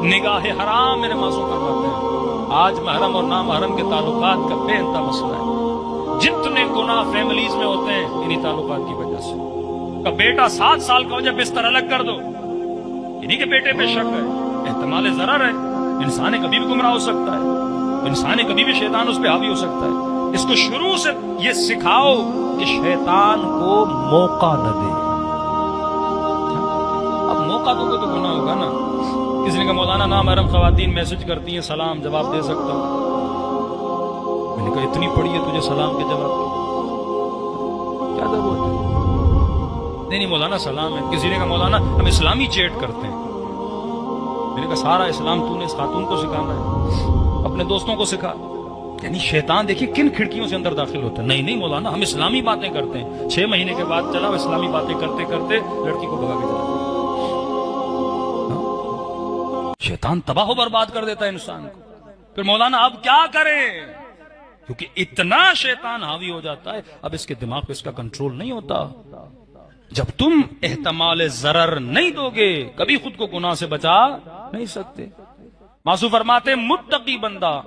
نگاہ حرام میرے معصوم فرماتے ہیں آج محرم اور نامحرم کے تعلقات کا بے انتہا مسئلہ ہے. جتنے گناہ فیملیز میں ہوتے ہیں انہی تعلقات کی وجہ سے. کا بیٹا 7 سال کا ہو جائے بستر الگ کر دو, انہی کے بیٹے پہ شک ہے, احتمال ضرر ہے, انسان کبھی بھی گمراہ ہو سکتا ہے, انسان کبھی بھی شیطان اس پہ حاوی ہو سکتا ہے. اس کو شروع سے یہ سکھاؤ کہ شیطان کو موقع نہ دے. اب موقع دو گے تو گناہ ہوگا نا. کسی نے کہا مولانا نامحرم خواتین میسج کرتی ہیں سلام جواب دے سکتا ہوں. میں نے کہا اتنی پڑی ہے تجھے سلام کے جواب کی کیا ضرورت ہے؟ نہیں مولانا سلام ہے. کسی نے کہا مولانا ہم اسلامی چیٹ کرتے ہیں. میں نے کہا سارا اسلام تو نے اس خاتون کو سکھانا ہے, اپنے دوستوں کو سکھا. یعنی شیطان دیکھیے کن کھڑکیوں سے اندر داخل ہوتا ہے. نہیں مولانا ہم اسلامی باتیں کرتے ہیں. 6 مہینے کے بعد چلا اسلامی باتیں کرتے کرتے لڑکی کو بھگا کے چلا. شیطان تباہ و برباد کر دیتا ہے انسان کو. پھر مولانا اب کیا کریں؟ کیونکہ اتنا شیطان حاوی ہو جاتا ہے اب اس کے دماغ پہ اس کا کنٹرول نہیں ہوتا. جب تم احتمال ضرر نہیں دو گے کبھی خود کو گناہ سے بچا نہیں سکتے. معصوم فرماتے متقی بندہ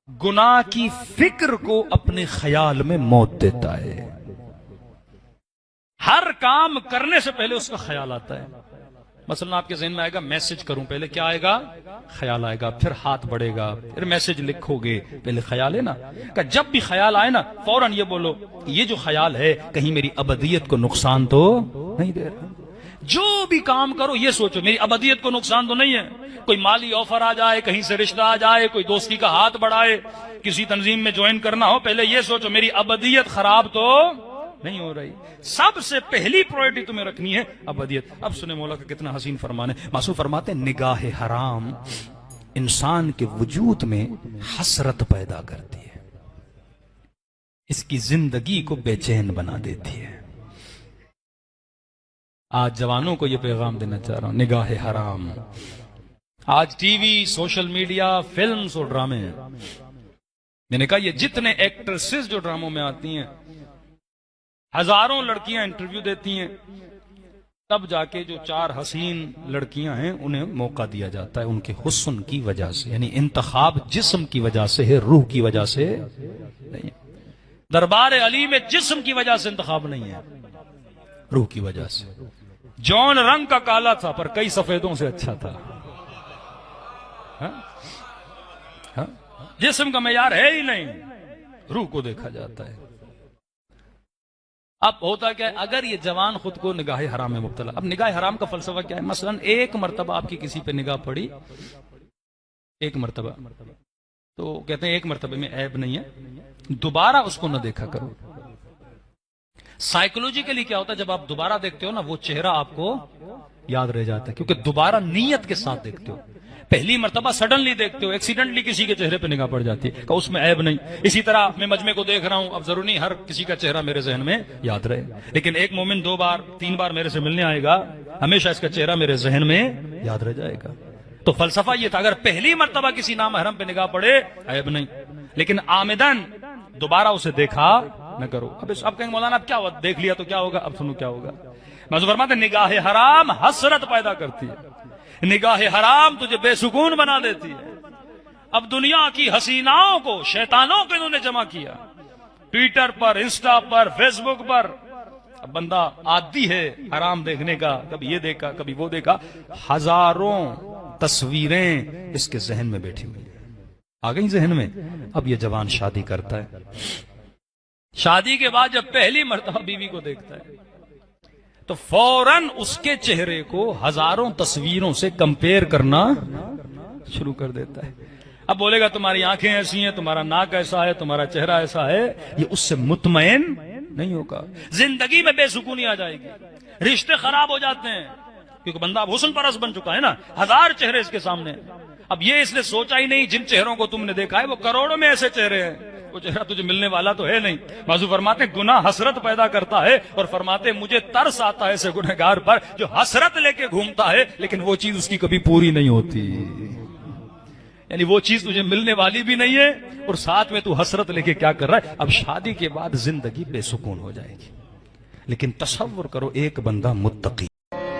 گناہ کی فکر کو اپنے خیال میں موت دیتا ہے. ہر کام کرنے سے پہلے اس کا خیال آتا ہے. مثلا آپ کے ذہن میں آئے گا میسج کروں, پہلے کیا آئے گا؟ خیال آئے گا. پھر ہاتھ بڑھے گا, پھر میسج لکھو گے, پہلے خیال ہے نا. کہ جب بھی خیال آئے نا فوراً یہ بولو یہ جو خیال ہے کہیں میری ابدیت کو نقصان تو نہیں دے رہا. جو بھی کام کرو یہ سوچو میری ابدیت کو نقصان تو نہیں ہے. کوئی مالی آفر آ جائے, کہیں سے رشتہ آ جائے, کوئی دوستی کا ہاتھ بڑھائے, کسی تنظیم میں جوائن کرنا ہو, پہلے یہ سوچو میری ابدیت خراب تو نہیں ہو رہی. سب سے پہلی پرائرٹی تمہیں رکھنی ہے ابدیت. اب سنے مولا کا کتنا حسین فرمان ہے. معصوم فرماتے ہیں نگاہ حرام انسان کے وجود میں حسرت پیدا کرتی ہے, اس کی زندگی کو بے چین بنا دیتی ہے. آج جوانوں کو یہ پیغام دینا چاہ رہا ہوں, نگاہ حرام. آج T V, social media, films اور ڈرامے ہیں. میں نے کہا یہ جتنے ایکٹریسز جو ڈراموں میں آتی ہیں, ہزاروں لڑکیاں انٹرویو دیتی ہیں, تب جا کے جو 4 حسین لڑکیاں ہیں انہیں موقع دیا جاتا ہے ان کے حسن کی وجہ سے. یعنی انتخاب جسم کی وجہ سے ہے, روح کی وجہ سے نہیں. دربار علی میں جسم کی وجہ سے انتخاب نہیں ہے, روح کی وجہ سے. جون رنگ کا کالا تھا پر کئی سفیدوں سے اچھا تھا. جسم کا معیار ہے ہی نہیں, روح کو دیکھا جاتا ہے. اب ہوتا کیا ہے اگر یہ جوان خود کو نگاہ حرام میں مبتلا. اب نگاہ حرام کا فلسفہ کیا ہے؟ مثلا ایک مرتبہ آپ کی کسی پہ نگاہ پڑی, ایک مرتبہ, تو کہتے ہیں ایک مرتبہ میں عیب نہیں ہے, دوبارہ اس کو نہ دیکھا کرو. سائیکولوجیکلی کیا ہوتا ہے جب آپ دوبارہ دیکھتے ہو نا وہ چہرہ آپ کو یاد رہ جاتا ہے, کیونکہ دوبارہ نیت کے ساتھ دیکھتے ہو. پہلی مرتبہ سڈنلی دیکھتے ہو, ایکسیڈنٹلی کسی کے چہرے پہ نگاہ پڑ جاتی ہے کہ اس میں عیب نہیں. اسی طرح میں مجمع کو دیکھ رہا ہوں, اب ضروری نہیں ہر کسی کا چہرہ میرے ذہن میں یاد رہے, لیکن ایک مومن 2 بار 3 بار میرے سے ملنے آئے گا, ہمیشہ اس کا چہرہ میرے ذہن میں یاد رہ جائے گا. تو فلسفہ یہ تھا اگر پہلی مرتبہ کسی نامحرم پہ نگاہ پڑے عیب نہیں, لیکن آمدن دوبارہ اسے دیکھا نہ کرو. اب کہیں مولانا اب کیا ہوا, دیکھ لیا تو کیا ہوگا؟ اب سنو کیا ہوگا. معصوم فرماتے ہیں نگاہ حرام حسرت پیدا کرتی ہے, نگاہ حرام تجھے بے سکون بنا دیتی ہے. اب دنیا کی حسیناؤں کو شیطانوں کو انہوں نے جمع کیا, ٹویٹر پر, انسٹا پر, فیس بک پر. اب بندہ عادی ہے حرام دیکھنے کا, کبھی یہ دیکھا کبھی وہ دیکھا, ہزاروں تصویریں اس کے ذہن میں بیٹھی ہوئی آ گئی ذہن میں. اب یہ جوان شادی کرتا ہے, شادی کے بعد جب پہلی مرتبہ بیوی کو دیکھتا ہے تو فوراً اس کے چہرے کو ہزاروں تصویروں سے کمپیئر کرنا شروع کر دیتا ہے. اب بولے گا تمہاری آنکھیں ایسی ہیں, تمہارا ناک ایسا ہے, تمہارا چہرہ ایسا ہے. یہ اس سے مطمئن نہیں ہوگا, زندگی میں بے سکونی آ جائے گی, رشتے خراب ہو جاتے ہیں, کیونکہ بندہ اب حسن پرست بن چکا ہے نا, 1000 چہرے اس کے سامنے. اب یہ اس نے سوچا ہی نہیں جن چہروں کو تم نے دیکھا ہے وہ کروڑوں میں ایسے چہرے ہیں, وہ چہرہ تجھے ملنے والا تو ہے نہیں. معصوم فرماتے گناہ حسرت پیدا کرتا ہے, اور فرماتے مجھے ترس آتا ہے ایسے گنہگار پر جو حسرت لے کے گھومتا ہے لیکن وہ چیز اس کی کبھی پوری نہیں ہوتی. یعنی وہ چیز تجھے ملنے والی بھی نہیں ہے اور ساتھ میں تو حسرت لے کے کیا کر رہا ہے. اب شادی کے بعد زندگی بے سکون ہو جائے گی. لیکن تصور کرو ایک بندہ متقی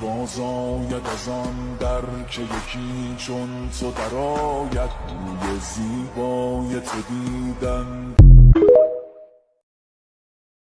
بازآید از آن در که یکی چون تو درآید، روی زیبای تو دیدن